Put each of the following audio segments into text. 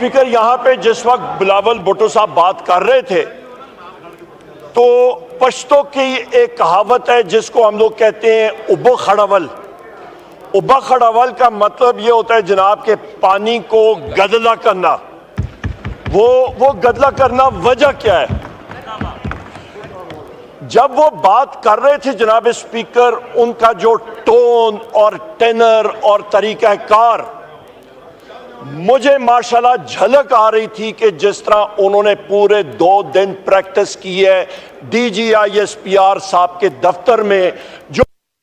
Speaker یہاں پہ جس وقت بلاول بھٹو صاحب بات کر رہے تھے تو پشتو کی ایک کہاوت ہے جس کو ہم لوگ کہتے ہیں ابو خڑاول. ابا خڑاول کا مطلب یہ ہوتا ہے جناب کہ پانی کو گدلا کرنا. وہ گدلا کرنا وجہ کیا ہے؟ جب وہ بات کر رہے تھے جناب اسپیکر ان کا جو ٹون اور ٹینر اور طریقہ کار مجھے ماشاءاللہ جھلک آ رہی تھی کہ جس طرح انہوں نے پورے 2 دن پریکٹس کی ہے D G I S P R صاحب کے دفتر میں.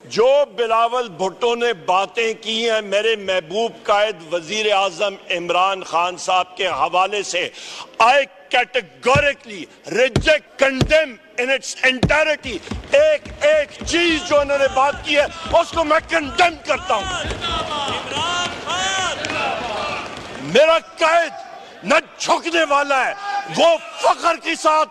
جو بلاول بھٹو نے باتیں کی ہیں میرے محبوب قائد وزیر اعظم عمران خان صاحب کے حوالے سے I categorically reject, condemn in its entirety. ایک چیز جو انہوں نے بات کی ہے اس کو میں کنڈیم کرتا ہوں. میرا قائد نہ جھکنے والا ہے, وہ فخر کے ساتھ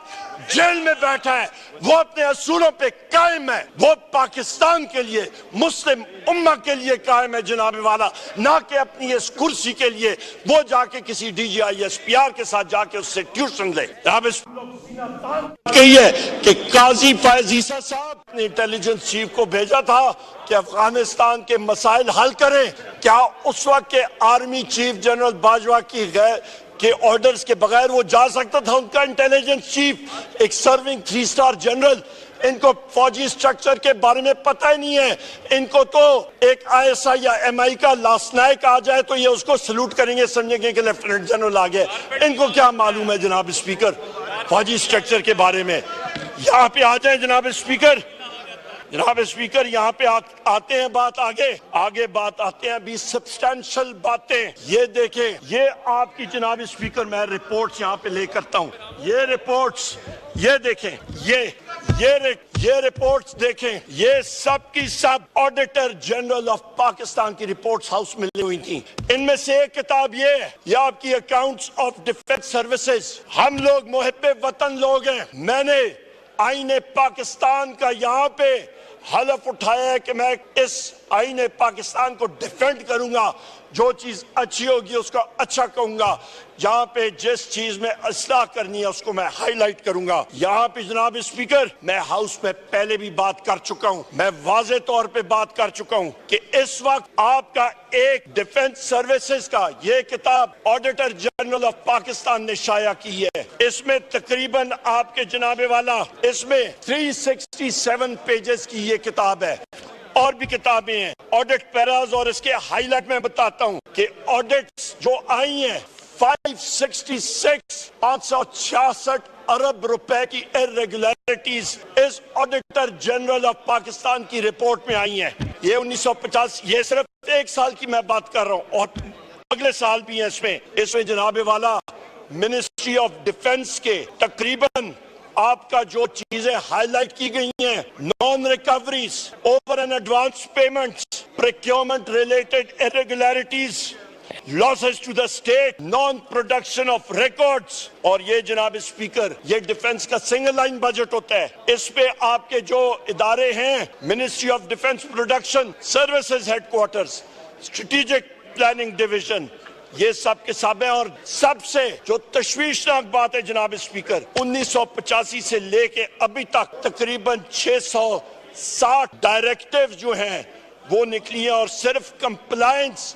جیل میں بیٹھا ہے, وہ اپنے اصولوں پہ قائم ہے, وہ پاکستان کے لیے مسلم امہ کے لیے قائم ہے جناب والا, نہ کہ اپنی اس کرسی کے لیے وہ جا کے کسی D G I S P R کے ساتھ جا کے اس سے ٹیوشن لے. اب اس کہیے کہ قاضی فائز عیسیٰ صاحب نے انٹیلیجنس چیف کو بھیجا تھا کہ افغانستان کے مسائل حل کریں. کیا اس وقت کے آرمی چیف جنرل باجوہ کی کے آرڈرز کے بغیر وہ جا سکتا تھا؟ ان کا انٹیلیجنس چیف ایک سرونگ 3 سٹار جنرل, ان کو فوجی سٹرکچر کے بارے میں پتہ ہی نہیں ہے. ان کو تو ایک آئی ایس آئی یا ایم آئی کا لاسنائک آ جائے تو یہ اس کو سلوٹ کریں گے, سمجھیں گے کہ لیفٹیننٹ جنرل آ گئے. ان کو کیا معلوم ہے جناب اسپیکر فوجی سٹرکچر کے بارے میں؟ یہاں پہ آ جائیں جناب اسپیکر. جناب اسپیکر یہاں پہ آتے ہیں بات آگے بات آتے ہیں ابھی سبسٹینشل باتیں. یہ دیکھیں, یہ آپ کی جناب اسپیکر میں رپورٹس یہاں پہ لے کرتا ہوں. یہ رپورٹس یہ دیکھیں, یہ رپورٹس دیکھیں, یہ سب کی سب آڈیٹر جنرل آف پاکستان کی رپورٹس ہاؤس میں لی ہوئی تھیں. ان میں سے ایک کتاب یہ ہے, یہ آپ کی اکاؤنٹس آف ڈیفنس سروسز. ہم لوگ محب وطن لوگ ہیں. میں نے آئین پاکستان کا یہاں پہ حلف اٹھایا ہے کہ میں اس آئین پاکستان کو ڈیفینڈ کروں گا. جو چیز اچھی ہوگی اس کو اچھا کہوں گا. جہاں پہ جس چیز میں اصلاح کرنی ہے اس کو میں ہائی لائٹ کروں گا. یہاں پہ جناب اسپیکر میں ہاؤس میں پہلے بھی بات کر چکا ہوں, میں واضح طور پہ بات کر چکا ہوں کہ اس وقت آپ کا ایک ڈیفنس سروسز کا یہ کتاب آڈیٹر جنرل آف پاکستان نے شائع کی ہے. اس میں تقریباً آپ کے جناب والا اس میں 367 پیجز کی یہ کتاب ہے. اور بھی کتابیں ہیں آڈٹ پیراز, اور اس کے ہائی لائٹ میں بتاتا ہوں کہ آڈٹس جو آئی ہیں 566 ارب روپے کی irregularities اس آڈیٹر جنرل آف پاکستان کی رپورٹ میں آئی ہیں. یہ 1950, یہ صرف 1 سال کی میں بات کر رہا ہوں اور اگلے سال بھی ہیں. اس میں جناب والا منسٹری آف ڈیفنس کے تقریباً آپ کا جو چیزیں ہائی لائٹ کی گئی ہیں, naan recoveries, over and advance payments, procurement related irregularities, losses to the state, non production of records. اور یہ جناب اسپیکر یہ ڈیفنس کا سنگل لائن بجٹ ہوتا ہے. اس پہ آپ کے جو ادارے ہیں ministry of defence production services headquarters, strategic planning division, یہ سب کے سب ہیں. اور سب سے جو تشویشناک بات ہے جناب اسپیکر 1985 سے لے کے ابھی تک تقریباً 660 ڈائریکٹیو جو ہیں وہ نکلی ہیں, اور صرف کمپلائنس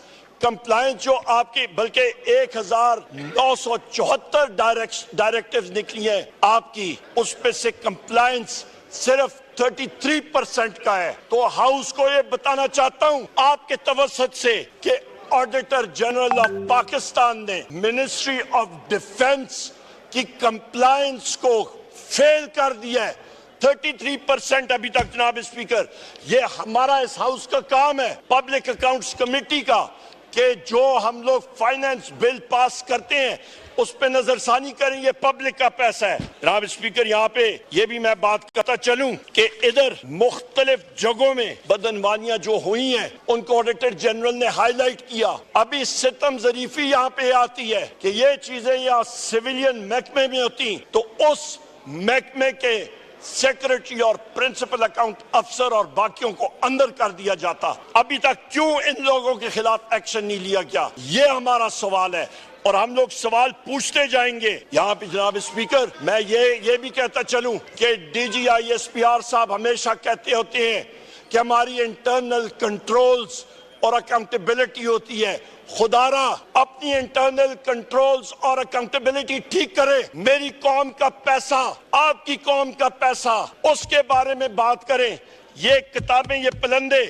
جو آپ کی بلکہ 1974 ڈائریکٹیوز نکلی ہیں آپ کی, اس پہ سے کمپلائنس صرف 33% کا ہے. تو ہاؤس کو یہ بتانا چاہتا ہوں آپ کے توسط سے کہ آڈیٹر جنرل آف پاکستان نے منسٹری آف ڈیفنس کی کمپلائنس کو فیل کر دیا ہے. 33% ابھی تک جناب اسپیکر. یہ ہمارا اس ہاؤس کا کام ہے, پبلک اکاؤنٹس کمیٹی کا, کہ جو ہم لوگ فائنانس بل پاس کرتے ہیں اس پہ نظر ثانی کریں. یہ پبلک کا پیسہ ہے جناب اسپیکر. یہاں پہ یہ بھی میں بات کرتا چلوں کہ ادھر مختلف جگہوں میں بدعنوانیاں جو ہوئی ہیں ان کو آڈیٹر جنرل نے ہائی لائٹ کیا. ابھی ستم ظریفی یہاں پہ آتی ہے کہ یہ چیزیں یا سویلین محکمے میں ہوتی تو اس محکمے کے سیکرٹری اور پرنسپل اکاؤنٹ افسر اور باقیوں کو اندر کر دیا جاتا. ابھی تک کیوں ان لوگوں کے خلاف ایکشن نہیں لیا گیا؟ یہ ہمارا سوال ہے. اور ہم لوگ سوال پوچھتے جائیں گے. یہاں پہ جناب اسپیکر میں یہ بھی کہتا چلوں کہ D G I S P R صاحب ہمیشہ کہتے ہوتے ہیں کہ ہماری انٹرنل کنٹرولز اور اکاؤنٹیبلٹی ہوتی ہے. خدا را اپنی انٹرنل کنٹرولز اور اکاؤنٹیبلٹی ٹھیک کرے. میری قوم کا پیسہ، آپ کی قوم کا پیسہ، اس کے بارے میں بات کریں. یہ کتابیں، یہ پلندے،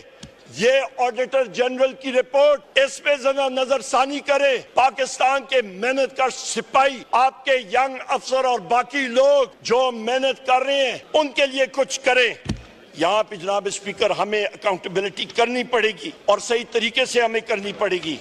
یہ آڈیٹر جنرل کی رپورٹ، اس پہ ذرا نظر ثانی کرے. پاکستان کے محنت کش سپاہی، آپ کے ینگ افسر اور باقی لوگ جو محنت کر رہے ہیں ان کے لیے کچھ کریں. یہاں پہ جناب اسپیکر ہمیں اکاؤنٹیبلٹی کرنی پڑے گی اور صحیح طریقے سے ہمیں کرنی پڑے گی.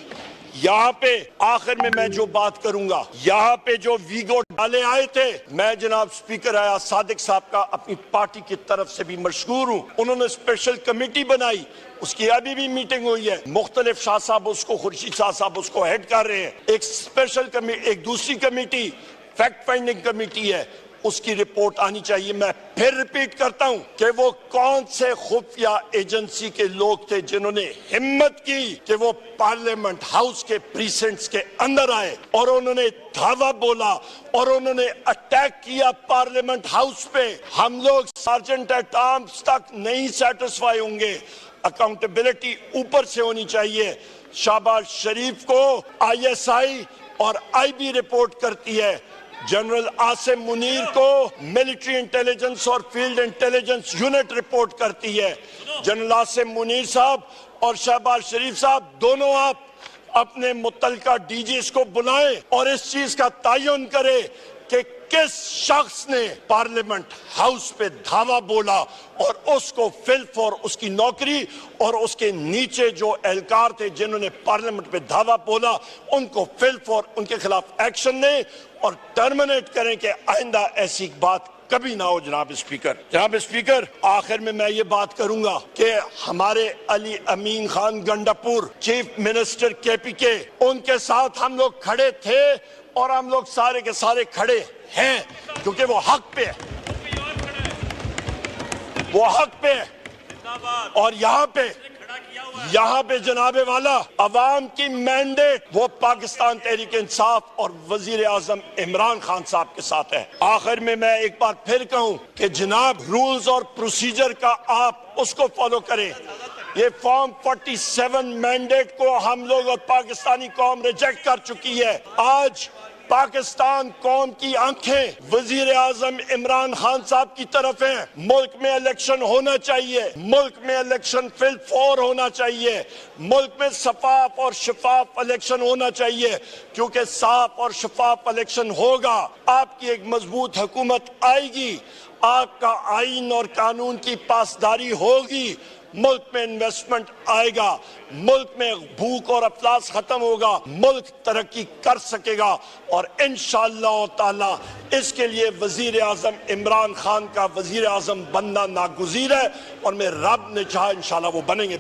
یہاں پہ آخر میں جو بات کروں گا، یہاں پہ جو ویگو ڈالے آئے تھے، میں جناب اسپیکر آیا صادق صاحب کا اپنی پارٹی کی طرف سے بھی مشکور ہوں. انہوں نے اسپیشل کمیٹی بنائی، اس کی ابھی بھی میٹنگ ہوئی ہے. مختلف شاہ صاحب اس کو، خورشید شاہ صاحب اس کو ہیڈ کر رہے ہیں. ایک اسپیشل کمیٹی، ایک دوسری کمیٹی فیکٹ فائنڈنگ کمیٹی ہے، اس کی رپورٹ آنی چاہیے. میں پھر ریپیٹ کرتا ہوں کہ وہ کون سے خفیہ ایجنسی کے لوگ تھے جنہوں نے ہمت کی کہ وہ پارلیمنٹ ہاؤس کے پریسنٹس کے اندر آئے اور انہوں نے دھاوا بولا اور انہوں نے اٹیک کیا پارلیمنٹ ہاؤس پہ. ہم لوگ سارجنٹ ایٹ آرمز تک نہیں سیٹسفائی ہوں گے. اکاؤنٹیبلٹی اوپر سے ہونی چاہیے. شہباز شریف کو آئی ایس آئی اور آئی بی رپورٹ کرتی ہے. جنرل عاصم منیر کو ملٹری انٹیلیجنس اور فیلڈ انٹیلیجنس یونٹ رپورٹ کرتی ہے. جنرل عاصم منیر صاحب اور شہباز شریف صاحب دونوں آپ اپنے متعلقہ ڈی جیز کو بلائیں اور اس چیز کا تعین کریں کہ کس شخص نے پارلیمنٹ ہاؤس پہ دھاوا بولا اور اس کو فل فور اس کی نوکری اور اس کے نیچے جو اہلکار تھے جنہوں نے پارلیمنٹ پہ دھاوا بولا ان کو فل فور ان کے خلاف ایکشن لیں اور ٹرمینیٹ کریں کہ آئندہ ایسی بات کبھی نہ ہو. جناب اسپیکر، جناب اسپیکر، آخر میں یہ بات کروں گا کہ ہمارے علی امین خان گنڈاپور چیف منسٹر کے پی کے، ان کے ساتھ ہم لوگ کھڑے تھے اور ہم لوگ سارے کے سارے کھڑے ہیں کیونکہ وہ حق پہ ہے، وہ حق پہ ہے. اور یہاں پہ جناب والا عوام کی مینڈیٹ وہ پاکستان تحریک انصاف اور وزیر اعظم عمران خان صاحب کے ساتھ ہے. آخر میں ایک بار پھر کہوں کہ جناب رولز اور پروسیجر کا آپ اس کو فالو کریں. یہ فارم 47 مینڈیٹ کو ہم لوگ اور پاکستانی قوم ریجیکٹ کر چکی ہے. آج پاکستان قوم کی آنکھیں وزیر اعظم عمران خان صاحب کی طرف ہیں. ملک میں الیکشن ہونا چاہیے، ملک میں الیکشن فل فور ہونا چاہیے، ملک میں صاف اور شفاف الیکشن ہونا چاہیے. کیونکہ صاف اور شفاف الیکشن ہوگا، آپ کی ایک مضبوط حکومت آئے گی، آپ کا آئین اور قانون کی پاسداری ہوگی، ملک میں انویسٹمنٹ آئے گا، ملک میں بھوک اور افلاس ختم ہوگا، ملک ترقی کر سکے گا. اور انشاءاللہ تعالی اس کے لیے وزیر اعظم عمران خان کا وزیر اعظم بننا ناگزیر ہے اور میں رب نے چاہا انشاءاللہ وہ بنیں گے.